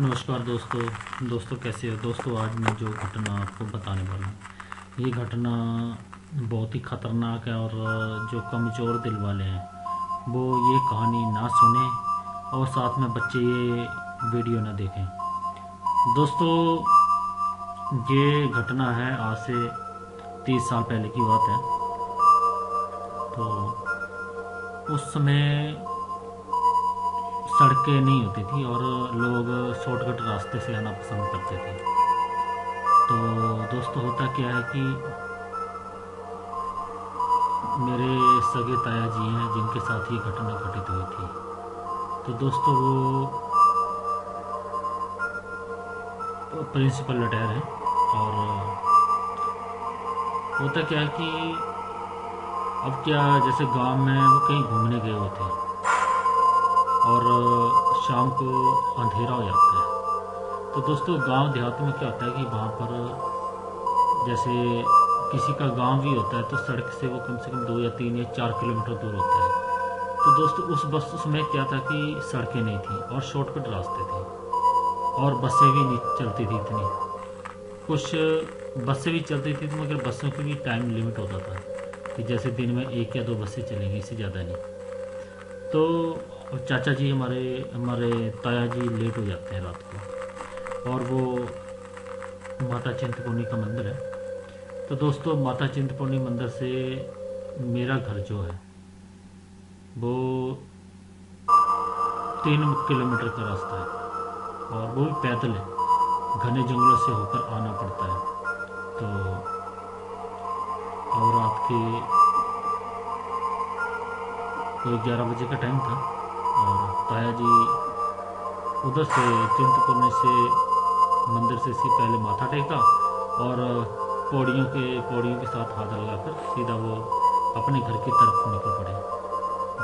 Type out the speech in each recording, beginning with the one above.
नमस्कार दोस्तों कैसे हो दोस्तों। आज मैं जो घटना आपको बताने वाला हूँ, ये घटना बहुत ही ख़तरनाक है और जो कमज़ोर दिल वाले हैं वो ये कहानी ना सुने और साथ में बच्चे ये वीडियो ना देखें। दोस्तों, ये घटना है आज से 30 साल पहले की बात है। तो उस समय सड़कें नहीं होती थी और लोग शॉर्टकट रास्ते से आना पसंद करते थे। तो दोस्तों, होता क्या है कि मेरे सगे ताया जी हैं जिनके साथ ये घटना घटित हुई थी। तो दोस्तों, वो प्रिंसिपल रिटायर हैं और होता क्या है कि अब क्या, जैसे गांव में वो कहीं घूमने गए हुए थे और शाम को अंधेरा हो जाता है। तो दोस्तों, गांव देहात में क्या होता है कि वहाँ पर जैसे किसी का गांव भी होता है तो सड़क से वो कम से कम 2 या 3 या 4 किलोमीटर दूर होता है। तो दोस्तों, उस समय क्या था कि सड़कें नहीं थी और शॉर्टकट रास्ते थे और बसें भी नहीं चलती थी इतनी। कुछ बसें भी चलती थी तो मगर बसों की भी टाइम लिमिट होता था कि जैसे दिन में 1 या 2 बसें चलेंगी, इससे ज़्यादा नहीं। तो चाचा जी हमारे हमारे ताया जी लेट हो जाते हैं रात को, और वो माता चिंतपूर्णी का मंदिर है। तो दोस्तों, माता चिंतपूर्णी मंदिर से मेरा घर जो है वो 3 किलोमीटर का रास्ता है और वो भी पैदल है, घने जंगलों से होकर आना पड़ता है। तो और रात के कोई 11 बजे का टाइम था और ताया जी उधर से चिंतपूर्णी से मंदिर से पहले माथा टेका और पौड़ियों के साथ हाथ लगाकर सीधा वो अपने घर की तरफ निकल पड़े,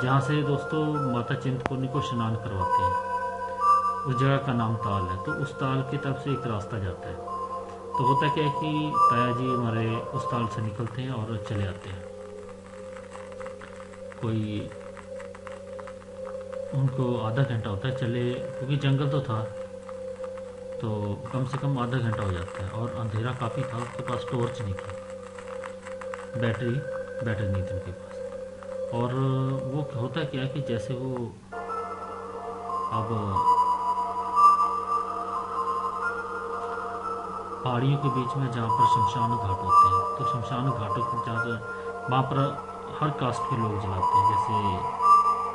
जहाँ से दोस्तों माता चिंतपूर्णी को स्नान करवाते हैं। उस जगह का नाम ताल है। तो उस ताल की तरफ से एक रास्ता जाता है। तो होता क्या है कि ताया जी हमारे उस ताल से निकलते हैं और चले आते हैं। कोई उनको आधा घंटा होता है चले, क्योंकि जंगल तो था तो कम से कम आधा घंटा हो जाता है और अंधेरा काफ़ी था। उसके पास टॉर्च नहीं थी, बैटरी नहीं थी उनके पास। और वो होता क्या है कि जैसे वो अब पहाड़ियों के बीच में जहाँ पर शमशान घाट होते हैं, तो शमशान घाटों के जहाँ वहाँ पर हर कास्ट के लोग जलाते हैं। जैसे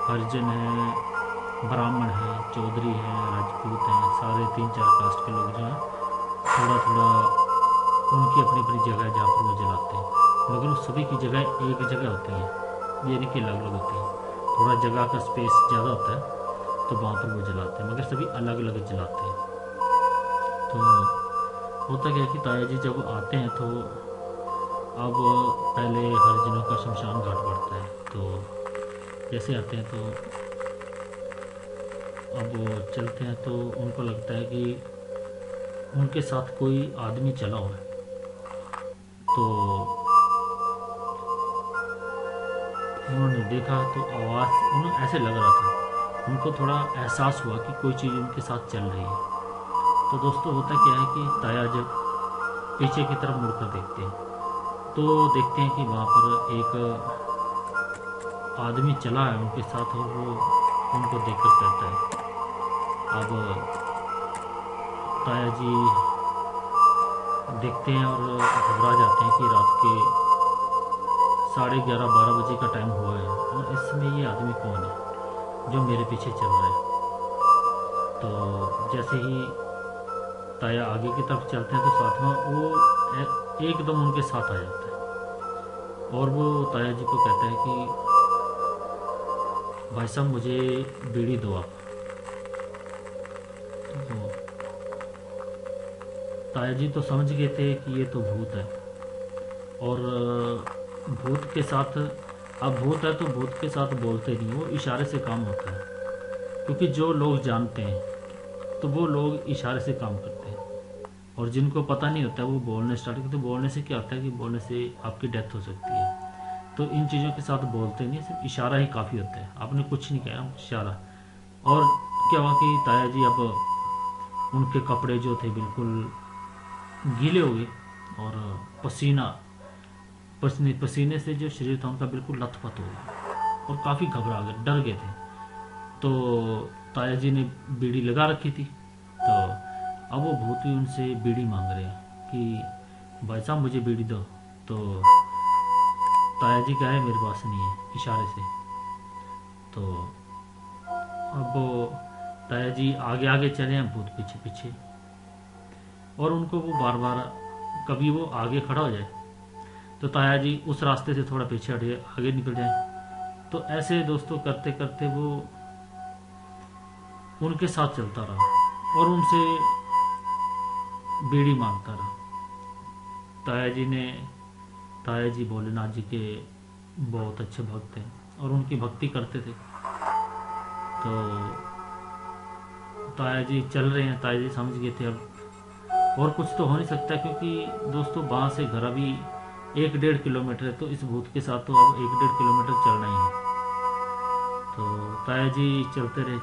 हरिजन हैं, ब्राह्मण हैं, चौधरी हैं, राजपूत हैं, सारे 3-4 कास्ट के लोग जो हैं थोड़ा थोड़ा उनकी अपनी अपनी जगह है जहाँ पर वो जलाते हैं। मगर उस सभी की जगह एक जगह होती है, ये नहीं कि अलग अलग होती है। थोड़ा जगह का स्पेस ज़्यादा होता है तो वहाँ पर वो जलाते हैं, मगर सभी अलग अलग जलाते हैं। तो होता क्या है कि ताया जी जब आते हैं तो अब पहले हरिजनों का शमशान घाट पड़ता है। तो जैसे आते हैं तो अब वो चलते हैं तो उनको लगता है कि उनके साथ कोई आदमी चला हुआ है। तो उन्होंने देखा तो आवाज़ उन्हें ऐसे लग रहा था, उनको थोड़ा एहसास हुआ कि कोई चीज़ उनके साथ चल रही है। तो दोस्तों, होता क्या है कि ताया जब पीछे की तरफ मुड़कर देखते हैं तो देखते हैं कि वहाँ पर एक आदमी चला है उनके साथ और वो उनको देखकर कहता है। अब ताया जी देखते हैं और घबरा जाते हैं कि रात के 11:30-12 बजे का टाइम हुआ है और इस समय ये आदमी कौन है जो मेरे पीछे चल रहा है। तो जैसे ही ताया आगे की तरफ चलते हैं तो साथ में वो एकदम उनके साथ आ जाता है और वो ताया जी को कहता है कि भाई साहब मुझे बीड़ी दो आप। तो ताया जी तो समझ गए थे कि ये तो भूत है और भूत के साथ, अब भूत है तो भूत के साथ बोलते नहीं, वो इशारे से काम होता है। क्योंकि जो लोग जानते हैं तो वो लोग इशारे से काम करते हैं और जिनको पता नहीं होता वो बोलने स्टार्ट करते। तो बोलने से क्या होता है कि बोलने से आपकी डेथ हो सकती है। तो इन चीज़ों के साथ बोलते नहीं, सिर्फ इशारा ही काफ़ी होता है। आपने कुछ नहीं कहा, इशारा। और क्या हुआ कि ताया जी अब उनके कपड़े जो थे बिल्कुल गीले हो गए और पसीने से जो शरीर था उनका बिल्कुल लथपथ हो गया और काफ़ी घबरा गए, डर गए थे। तो ताया जी ने बीड़ी लगा रखी थी, तो अब वो भूत भी उनसे बीड़ी मांग रहे हैं कि भाई साहब मुझे बीड़ी दो। तो ताया जी कहे मेरे पास नहीं है, इशारे से। तो अब वो ताया जी आगे आगे चले हैं, भूत पीछे पीछे, और उनको वो बार बार कभी वो आगे खड़ा हो जाए तो ताया जी उस रास्ते से थोड़ा पीछे हट जाए, आगे निकल जाए। तो ऐसे दोस्तों करते करते वो उनके साथ चलता रहा और उनसे बीड़ी मांगता रहा। ताया जी भोलेनाथ जी के बहुत अच्छे भक्त हैं और उनकी भक्ति करते थे। तो ताया जी चल रहे हैं, ताया जी समझ गए थे अब और कुछ तो हो नहीं सकता, क्योंकि दोस्तों वहाँ से घर अभी 1-1.5 किलोमीटर है, तो इस भूत के साथ तो अब 1-1.5 किलोमीटर चलना ही है। तो ताया जी चलते रहे,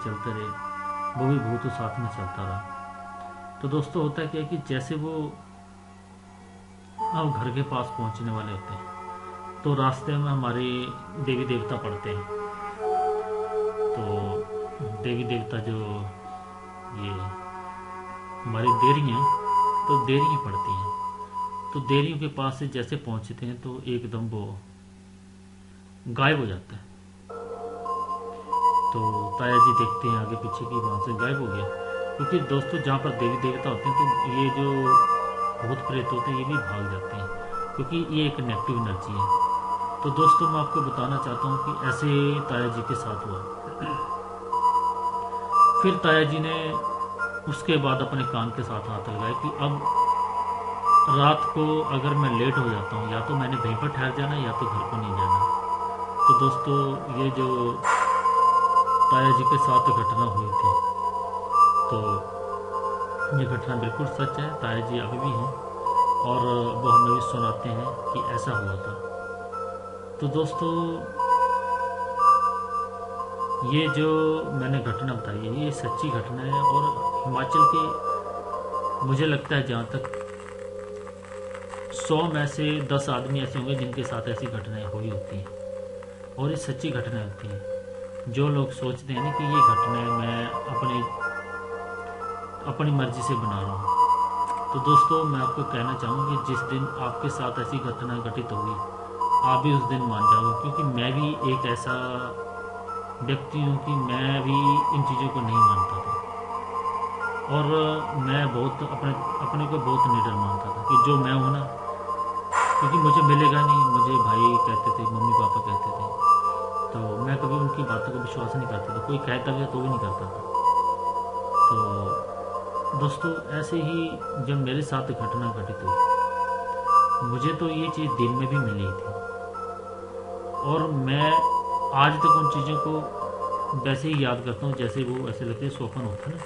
वो भी भूत साथ में चलता रहा। तो दोस्तों होता क्या है कि जैसे वो अब घर के पास पहुंचने वाले होते हैं तो रास्ते में हमारे देवी देवता पड़ते हैं। तो देवी देवता जो ये हमारी देरियाँ हैं, तो देरियाँ पड़ती हैं। तो देरियों के पास से जैसे पहुंचते हैं तो एकदम वो गायब हो जाता है। तो ताया जी देखते हैं आगे पीछे की, वहाँ से गायब हो गया। क्योंकि दोस्तों जहाँ पर देवी देवता होते हैं तो ये जो भूत प्रेत होते हैं ये भी भाग जाते हैं, क्योंकि ये एक नेगेटिव एनर्जी है। तो दोस्तों मैं आपको बताना चाहता हूँ कि ऐसे ताया जी के साथ हुआ। फिर ताया जी ने उसके बाद अपने कान के साथ हाथ लगाया कि अब रात को अगर मैं लेट हो जाता हूँ या तो मैंने वहीं पर ठहर जाना या तो घर को नहीं जाना। तो दोस्तों ये जो ताया जी के साथ घटना हुई थी, तो ये घटना बिल्कुल सच है। ताया जी अभी भी हैं और वो हमें भी सुनाते हैं कि ऐसा हुआ था। तो दोस्तों ये जो मैंने घटना बताई है ये सच्ची घटना है और हिमाचल के मुझे लगता है जहाँ तक 100 में से 10 आदमी ऐसे होंगे जिनके साथ ऐसी घटनाएं हुई होती हैं और ये सच्ची घटनाएं होती हैं। जो लोग सोचते हैं ना कि ये घटनाएं मैं अपनी मर्जी से बना रहा हूँ, तो दोस्तों मैं आपको कहना चाहूँगा कि जिस दिन आपके साथ ऐसी घटना घटित होगी आप भी उस दिन मान जाओगे। क्योंकि मैं भी एक ऐसा व्यक्ति हूँ कि मैं भी इन चीज़ों को नहीं मानता था और मैं बहुत अपने को बहुत निडर मानता था कि जो मैं हूँ ना, क्योंकि मुझे मिलेगा नहीं। मुझे भाई कहते थे, मम्मी पापा कहते थे, तो मैं कभी उनकी बातों को विश्वास नहीं करता था। कोई कहता भी तो भी नहीं करता था। तो दोस्तों ऐसे ही जब मेरे साथ घटना घटित हुई, मुझे तो ये चीज़ दिन में भी मिली थी और मैं आज तक उन चीज़ों को वैसे ही याद करता हूँ जैसे वो ऐसे लगते हैं स्वप्न होता है ना,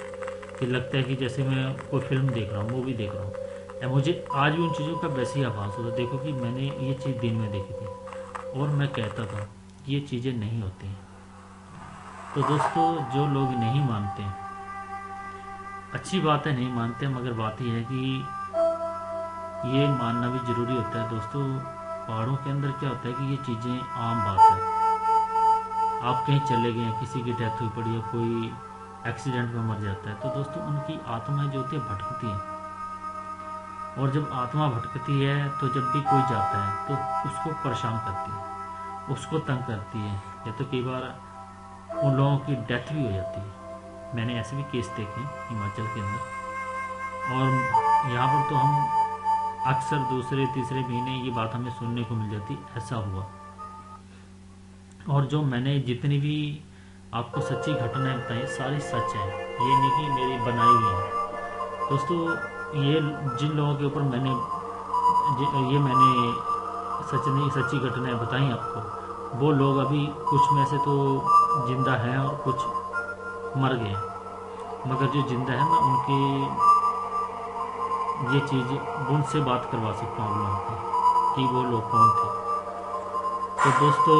कि लगता है कि जैसे मैं कोई फिल्म देख रहा हूँ, मूवी देख रहा हूँ। या मुझे आज भी उन चीज़ों का वैसे ही आभास होता। देखो कि मैंने ये चीज़ दिन में देखी थी और मैं कहता था कि ये चीज़ें नहीं होती हैं। तो दोस्तों जो लोग नहीं मानते, अच्छी बात है नहीं मानते, मगर बात यह है कि ये मानना भी ज़रूरी होता है। दोस्तों पहाड़ों के अंदर क्या होता है कि ये चीज़ें आम बात है। आप कहीं चले गए हैं, किसी की डेथ हुई पड़ी है, कोई एक्सीडेंट में मर जाता है, तो दोस्तों उनकी आत्माएं जो होती है भटकती हैं। और जब आत्मा भटकती है तो जब भी कोई जाता है तो उसको परेशान करती है, उसको तंग करती है, या तो कई बार उन लोगों की डेथ भी हो जाती है। मैंने ऐसे भी केस देखे हिमाचल के अंदर। और यहाँ पर तो हम अक्सर दूसरे तीसरे महीने ये बात हमें सुनने को मिल जाती, ऐसा हुआ। और जो मैंने जितनी भी आपको सच्ची घटनाएं बताई सारी सच है, ये नहीं कि मेरी बनाई हुई है। दोस्तों ये जिन लोगों के ऊपर मैंने सच्ची घटनाएं बताई आपको, वो लोग अभी कुछ में से तो जिंदा हैं और कुछ मर गए, मगर जो जिंदा है मैं उनके ये चीज़ उनसे बात करवा सकता हूँ लोगों को कि वो लोग कौन थे। तो दोस्तों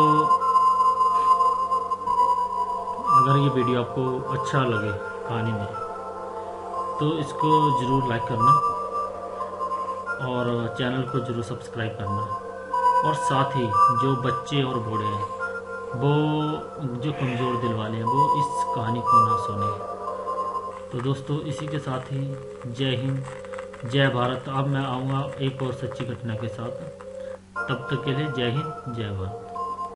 अगर ये वीडियो आपको अच्छा लगे कहानी में, तो इसको ज़रूर लाइक करना और चैनल को ज़रूर सब्सक्राइब करना। और साथ ही जो बच्चे और बूढ़े हैं, वो जो कमज़ोर दिल वाले हैं, वो इस कहानी को ना सुने। तो दोस्तों, इसी के साथ ही जय हिंद, जय भारत। अब मैं आऊँगा एक और सच्ची घटना के साथ। तब तक के लिए जय हिंद, जय भारत।